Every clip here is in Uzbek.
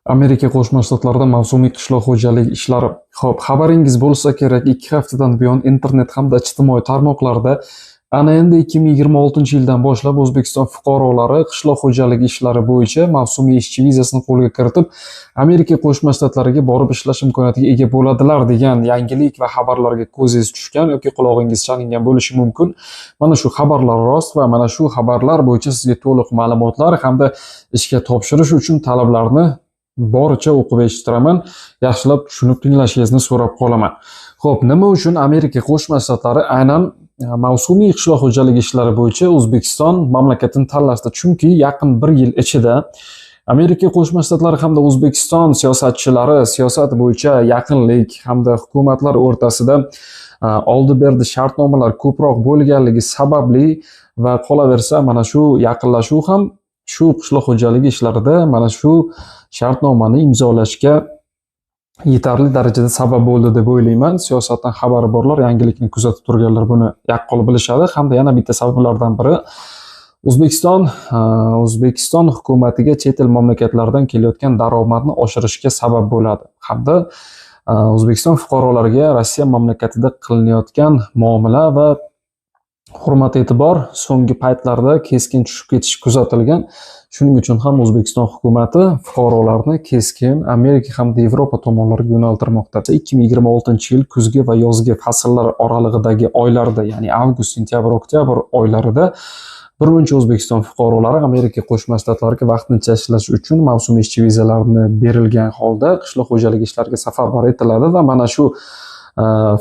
Amerika Qo'shma Shtatlarida mavsumiy qishloq xo'jaligi ishlari. Xo'p, xabaringiz bo'lsa kerak, 2 haftadan buyon internet hamda ijtimoiy tarmoqlarda ana endi 2026-yildan boshlab O'zbekiston fuqarolari qishloq xo'jaligi ishlari bo'yicha mavsumiy ishchi vizasini qo'lga kiritib, Amerika Qo'shma Shtatlariga borib ishlash imkoniyatiga ega bo'ladilar degan yangilik va xabarlarga ko'zingiz tushgan yoki qulog'ingiz chalingan bo'lishi mumkin. Mana shu xabarlar rost va mana shu xabarlar bo'yicha sizga to'liq ma'lumotlar hamda ishga topshirish uchun talablarni boricha o'qib eshittiraman. Yaxshilab tushunib tinglashingizni so'rab qolaman. Xo'p, nima uchun Amerika Qo'shma Shtatlari aynan mavsumiy qishloq xo'jaligi ishlari bo'yicha O'zbekiston mamlakatini tanlashdi? Chunki yaqin 1 yil ichida Amerika Qo'shma Shtatlari hamda O'zbekiston siyosatchilari siyosat bo'yicha yaqinlik hamda hukumatlar o'rtasida oldi-berdi shartnomalar ko'proq bo'lganligi sababli va qolaversa mana shu yaqinlashuv ham shu qishloq xo'jaligi ishlarida mana shu shartnomani imzolashga yetarli darajada sabab bo'ldi deb o'ylayman. Siyosatdan xabari borlar, yangilikni kuzatib turganlar buni yaqqol bilishadi. Hamda yana bitta sabablardan biri O'zbekiston hukumatiga chet el mamlakatlaridan kelayotgan daromadni oshirishga sabab bo'ladi. Hamda O'zbekiston fuqarolariga Rossiya mamlakatida qilinayotgan muomala va hurmat e'tibor so'nggi paytlarda keskin tushib ketishi kuzatilgan. Shuning uchun ham O'zbekiston hukumati fuqarolarni keskin Amerika hamda Yevropa tomonlariga yo'naltirmoqda. 2026-yil kuzgi va yozgi fasllar oralig'idagi oylarda, ya'ni avgust, sentyabr, oktyabr oylarida birmuncha O'zbekiston fuqarolari Amerika Qo'shma Shtatlariga vaqtincha ishlash uchun mavsumiy ishchi vizalarini berilgan holda qishloq xo'jaligi ishlariga safarbar etiladi va mana shu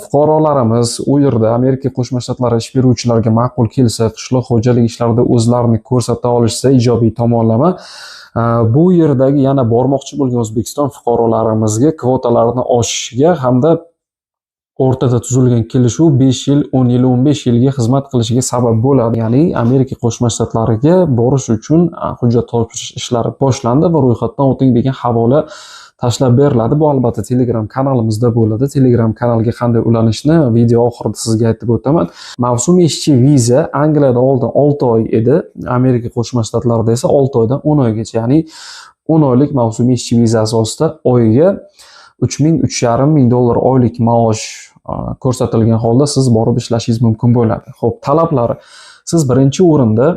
fuqarolarimiz u yerda Amerika Qo'shma Shtatlari ish beruvchilariga ma'qul kelsa, qishloq xo'jaligi ishlarida o'zlarini ko'rsata olishsa ijobiy tomonlama, bu yerdagi yana bormoqchi bo'lgan O'zbekiston fuqarolarimizga kvotalarni oshishiga hamda o'rtada tuzilgan kelishuv 5 yil, 10 yil, 15 yilga xizmat qilishiga sabab bo'ladi. Ya'ni Amerika Qo'shma Shtatlariga borish uchun hujjat topshirish ishlari boshlandi va ro'yxatdan o'ting degan havola tashlab beriladi. Bu albatta Telegram kanalimizda bo'ladi. Telegram kanalga qanday ulanishni video oxirida sizga aytib o'taman. Mavsumiy ishchi viza Angliyada oldin 6 oy edi, Amerika Qo'shma Shtatlarida esa 6 oydan 10 oygacha, ya'ni 10 oylik mavsumiy ishchi viza asosida oyiga $3,500 oylik maosh ko'rsatilgan holda siz borib ishlashingiz mumkin bo'ladi. Xo'p, talablari: siz birinchi o'rinda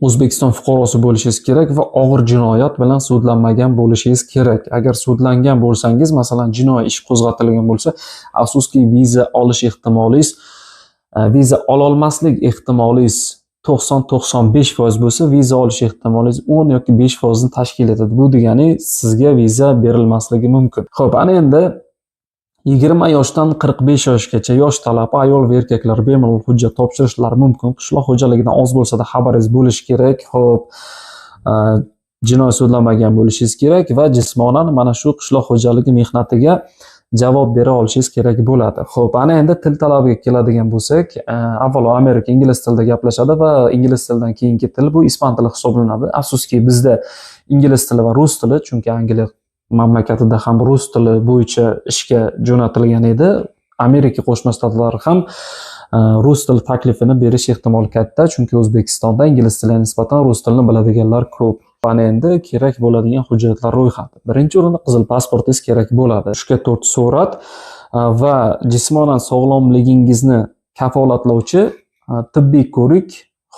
O'zbekiston fuqarosi bo'lishingiz kerak va og'ir jinoyat bilan sudlanmagan bo'lishingiz kerak. Agar sudlangan bo'lsangiz, masalan, jinoiy ish qo'zg'atilgan bo'lsa, afsuski viza olish ehtimolingiz, viza ololmaslik ehtimolingiz 90-95% bo'lsa, viza olish ehtimolingiz 10 yoki 5% ni tashkil etadi. Bu degani sizga viza berilmasligi mumkin. Xo'p, ana endi 20 yoshdan 45 yoshgacha yosh talab ayol va erkaklar bemalol hujjat topshirishlari mumkin. Qishloq xo'jaligidan oz bo'lsa-da xabaringiz bo'lishi kerak. Xo'p, jinoiy sudlanmagan bo'lishingiz kerak va jismonan mana shu qishloq xo'jaligi mehnatiga javob bera olishingiz kerak bo'ladi. Xo'p, ana endi til talabiga keladigan bo'lsak, avvalo Amerika ingliz tilida gaplashadi va ingliz tilidan keyingi til bu ispan tili hisoblanadi. Afsuski bizda ingliz tili va rus tili, chunki Angliya mamlakatida ham rus tili bo'yicha ishga jo'natilgan edi. Amerika Qo'shma Shtatlari ham rus tili taklifini berish ehtimoli katta, chunki O'zbekistonda ingliz tiliga nisbatan rus tilini biladiganlar ko'p. Ana endi kerak bo'ladigan hujjatlar ro'yxati. Birinchi o'rinda qizil pasportingiz kerak bo'ladi. 3x4 surat va jismonan sog'lomligingizni kafolatlovchi tibbiy ko'rik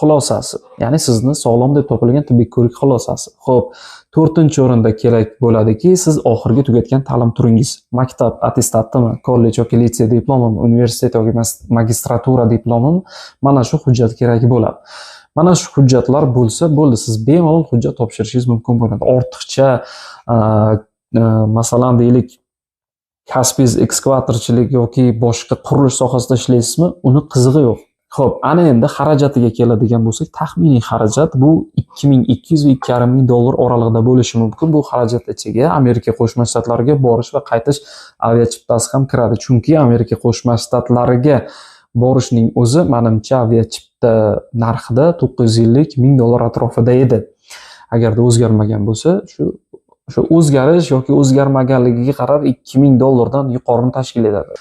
xulosasi, ya'ni sizni sog'lom deb topilgan tibbiy ko'rik xulosasi. Xo'p, 4-o'rinda kerak bo'ladiki, siz oxirgi tugatgan ta'lim turingiz, maktab attestatimi, kollej yoki litsey diplomimi, universitet yoki magistratura diplomimi, mana shu hujjat kerak bo'ladi. Mana shu hujjatlar bo'lsa, bo'ldi, siz bemalol hujjat topshirishingiz mumkin bo'ladi. Ortiqcha masalan deylik, kasbingiz ekskavatorchilik yoki boshqa qurilish sohasida ishlaysizmi, uni qizig'i yo'q. Xo'p, ana endi xarajatiga keladigan bo'lsak, taxminiy xarajat bu $2,200 va $2,500 oralig'ida bo'lishi mumkin. Bu xarajat ichiga Amerika Qo'shma Shtatlariga borish va qaytish aviachiptasi ham kiradi. Chunki Amerika Qo'shma Shtatlariga borishning o'zi menimcha aviachipta narxida $950,000 atrofida edi. Agarda o'zgarmagan bo'lsa, shu o'zgarish yoki o'zgarmaganligiga qarab $2,000 dan yuqorini tashkil etadi.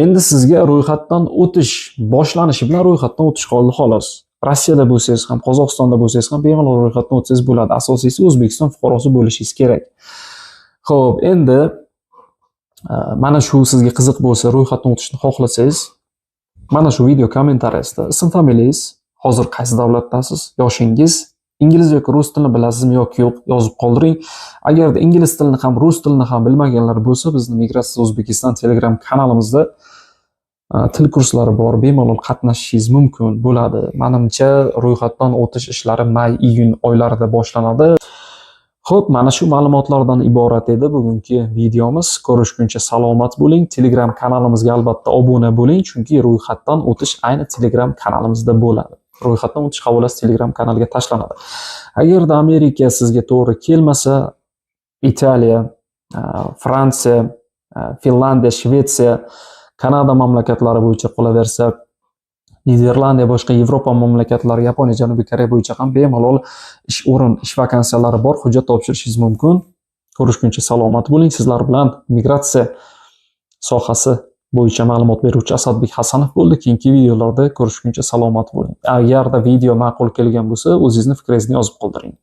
Endi sizga ro'yxatdan o'tish boshlanishi bilan ro'yxatdan o'tish qoldi xolos. Rossiyada bo'lsangiz ham, Qozog'istonda bo'lsangiz ham bemalol ro'yxatdan o'tsangiz bo'ladi. Asosiysi O'zbekiston fuqarosi bo'lishingiz kerak. Xo'p, endi mana shu sizga qiziq bo'lsa, ro'yxatdan o'tishni xohlasangiz, mana shu video kommentariyasida ism familiyangiz, hozir qaysi davlatdasiz, yoshingiz, ingliz yoki rus tilini bilasizmi yoki yo'q yozib qoldiring. Agarda ingliz tilini ham, rus tilini ham bilmaganlar bo'lsa, bizni Migratsiya O'zbekiston Telegram kanalimizda til kurslari bor, bemalol qatnashishingiz mumkin bo'ladi. Menimcha, ro'yxatdan o'tish ishlari may-iyun oylarida boshlanadi. Xo'p, mana shu ma'lumotlardan iborat edi bugungi videomiz. Ko'rishguncha salomat bo'ling. Telegram kanalimizga albatta obuna bo'ling, chunki ro'yxatdan o'tish ayni Telegram kanalimizda bo'ladi. Ro'yxatdan o'tish havolasi Telegram kanaliga tashlanadi. Agarda Amerika sizga to'g'ri kelmasa, Italiya, Fransiya, Finlandiya, Shvetsiya, Kanada mamlakatlari bo'yicha qolaversa, Niderlandiya, boshqa Yevropa mamlakatlari, Yaponiya, Janubiy Koreya bo'yicha ham bemalol ish vakansiyalari bor, hujjat topshirishingiz mumkin. Ko'rishguncha salomat bo'ling. Sizlar bilan migratsiya sohasi bo'yicha ma'lumot beruvchi Asadbek Hasanov bo'ldi. Keyingi videolarda ko'rishguncha salomat bo'ling. Agarda video ma'qul kelgan bo'lsa, o'zingizni fikringizni yozib qoldiring.